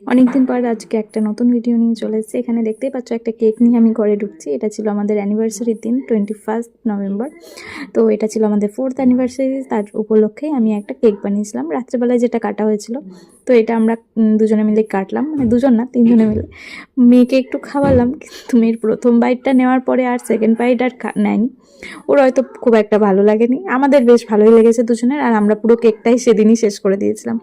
অনেকদিন পর আজকে একটা নতুন ভিডিও নিয়ে চলে এসেছি। এখানে দেখতেই পাচ্ছ একটা কেক নিয়ে আমি ঘরে ঢুকছি। এটা ছিল আমাদের অ্যানিভার্সারির দিন, 21 নভেম্বর। তো এটা ছিল আমাদের 4th অ্যানিভার্সারি। তার উপলক্ষেই আমি একটা কেক বানিয়েছিলাম রাত্রেবেলায়, যেটা কাটা হয়েছিল। তো এটা আমরা দুজনে মিলে কাটলাম, মানে দুজন না, তিনজনে মিলে। মেয়েকে একটু খাওয়ালাম, কিন্তু মেয়ের প্রথম বাইটটা নেওয়ার পরে আর সেকেন্ড বাইট আর নেয়নি। ওর হয়তো খুব একটা ভালো লাগেনি, আমাদের বেশ ভালোই লেগেছে দুজনের। আর আমরা পুরো কেকটাই সেদিনই শেষ করে দিয়েছিলাম।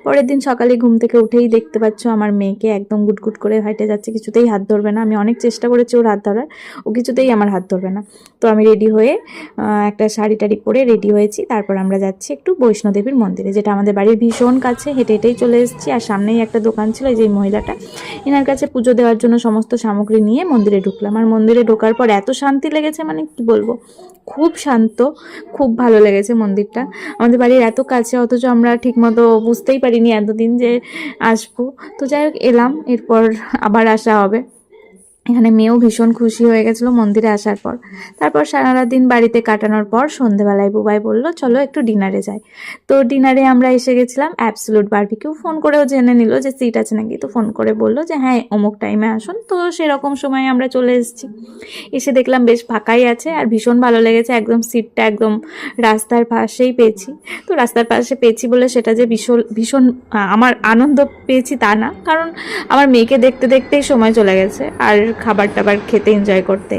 পরের দিন সকালে ঘুম থেকে উঠেই দেখতে পাচ্ছ আমার মেয়েকে একদম গুটগুট করে হেঁটে যাচ্ছে, কিছুতেই হাত ধরবে না। আমি অনেক চেষ্টা করেছি ওর হাত ধরার, ও কিছুতেই আমার হাত ধরবে না। তো আমি রেডি হয়ে একটা শাড়ি টাড়ি পরে রেডি হয়েছি। তারপর আমরা যাচ্ছি একটু বৈষ্ণোদেবীর মন্দিরে, যেটা আমাদের বাড়ির ভীষণ কাছে। হেঁটে হেঁটেই চলে এসেছি। আর সামনেই একটা দোকান ছিল, এই যে মহিলাটা, এনার কাছে পুজো দেওয়ার জন্য সমস্ত সামগ্রী নিয়ে মন্দিরে ঢুকলাম। আর মন্দিরে ঢোকার পর এত শান্তি লেগেছে, মানে কি বলবো, খুব শান্ত, খুব ভালো লেগেছে মন্দিরটা। আমাদের বাড়ির এত কাছে, অথচ আমরা ঠিকমতো বুঝতেই পারিনি এতদিন যে আসবো। তো যাই হোক, এলাম, এরপর আবার আসা হবে। এখানে মেয়েও ভীষণ খুশি হয়ে গেছিলো মন্দিরে আসার পর। তারপর সারা দিন বাড়িতে কাটানোর পর সন্ধেবেলায় বুবাই বলল চলো একটু ডিনারে যাই। তো ডিনারে আমরা এসে গেছিলাম অ্যাবসোলুট বারবিকিউ। ফোন করেও জেনে নিল যে সিট আছে নাকি। তো ফোন করে বললো যে হ্যাঁ অমুক টাইমে আসুন। তো সেরকম সময় আমরা চলে এসেছি। এসে দেখলাম বেশ ফাঁকাই আছে, আর ভীষণ ভালো লেগেছে। একদম সিটটা একদম রাস্তার পাশেই পেয়েছি। তো রাস্তার পাশে পেয়েছি বলে সেটা যে ভীষণ ভীষণ আমার আনন্দ পেয়েছি তা না, কারণ আমার মেয়েকে দেখতে দেখতেই সময় চলে গেছে, আর খাবার টাবার খেতে এনজয় করতে।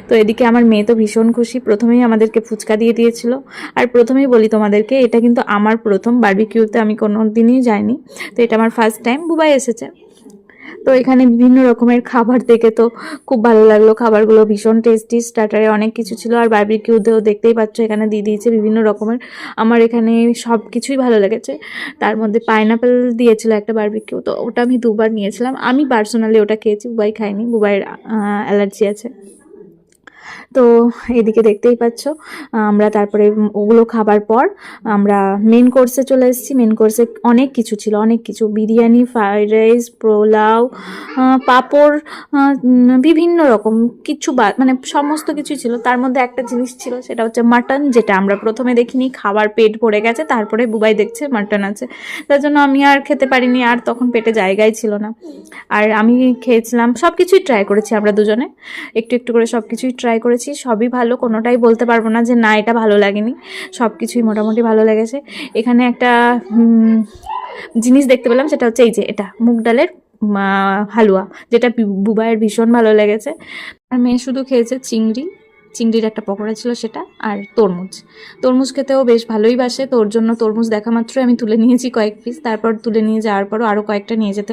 তো এদিকে আমার মেয়ে তো ভীষণ খুশি। প্রথমেই আমাদেরকে ফুচকা দিয়ে দিয়েছিল। আর প্রথমেই বলি তোমাদেরকে, এটা কিন্তু আমার প্রথম বারবিকিউতে, আমি কোনো দিনই যাইনি। তো এটা আমার ফার্স্ট টাইম। বুবাই এসেছে। তো এখানে বিভিন্ন রকমের খাবার দেখে তো খুব ভালো লাগলো। খাবারগুলো ভীষণ টেস্টি, স্টার্টারে অনেক কিছু ছিল। আর বারবিকিউতেও দেখতেই পাচ্ছ এখানে দিয়ে দিয়েছে বিভিন্ন রকমের। আমার এখানে সব কিছুই ভালো লেগেছে। তার মধ্যে পাইনাপেল দিয়েছিল একটা বারবিকিউ, তো ওটা আমি দুবার নিয়েছিলাম। আমি পার্সোনালি ওটা খেয়েছি, বুবাই খাইনি, বুবাইয়ের অ্যালার্জি আছে। তো এদিকে দেখতেই পাচ্ছ আমরা তারপরে ওগুলো খাবার পর আমরা মেন কোর্সে চলে এসেছি। মেন কোর্সে অনেক কিছু ছিল, অনেক কিছু, বিরিয়ানি, ফ্রাইড রাইস, পোলাও, পাঁপড়, বিভিন্ন রকম কিছু, মানে সমস্ত কিছুই ছিল। তার মধ্যে একটা জিনিস ছিল, সেটা হচ্ছে মাটন, যেটা আমরা প্রথমে দেখিনি। খাবার পেট ভরে গেছে, তারপরে বুবাই দেখছে মাটন আছে, তার জন্য আমি আর খেতে পারিনি, আর তখন পেটে জায়গাই ছিল না। আর আমি খেয়েছিলাম, সব কিছুই ট্রাই করেছি আমরা দুজনে, একটু একটু করে সব কিছুই ট্রাই করেছি। সবই ভালো, কোনোটাই বলতে পারবো না যে না এটা ভালো লাগেনি। সব কিছুই মোটামুটি ভালো লেগেছে। এখানে একটা জিনিস দেখতে পেলাম, সেটা হচ্ছে এই যে এটা মুগ ডালের হালুয়া, যেটা বুবাইয়ের ভীষণ ভালো লেগেছে। আর মেয়ে শুধু খেয়েছে চিংড়ি, চিংড়ির একটা পকোড়া ছিল সেটা, আর তরমুজ। তরমুজ খেতেও বেশ ভালোই বাসে, তোর জন্য তরমুজ দেখা মাত্রই আমি তুলে নিয়েছি কয়েক পিস। তারপর তুলে নিয়ে যাওয়ার পরও আরও কয়েকটা নিয়ে যেতে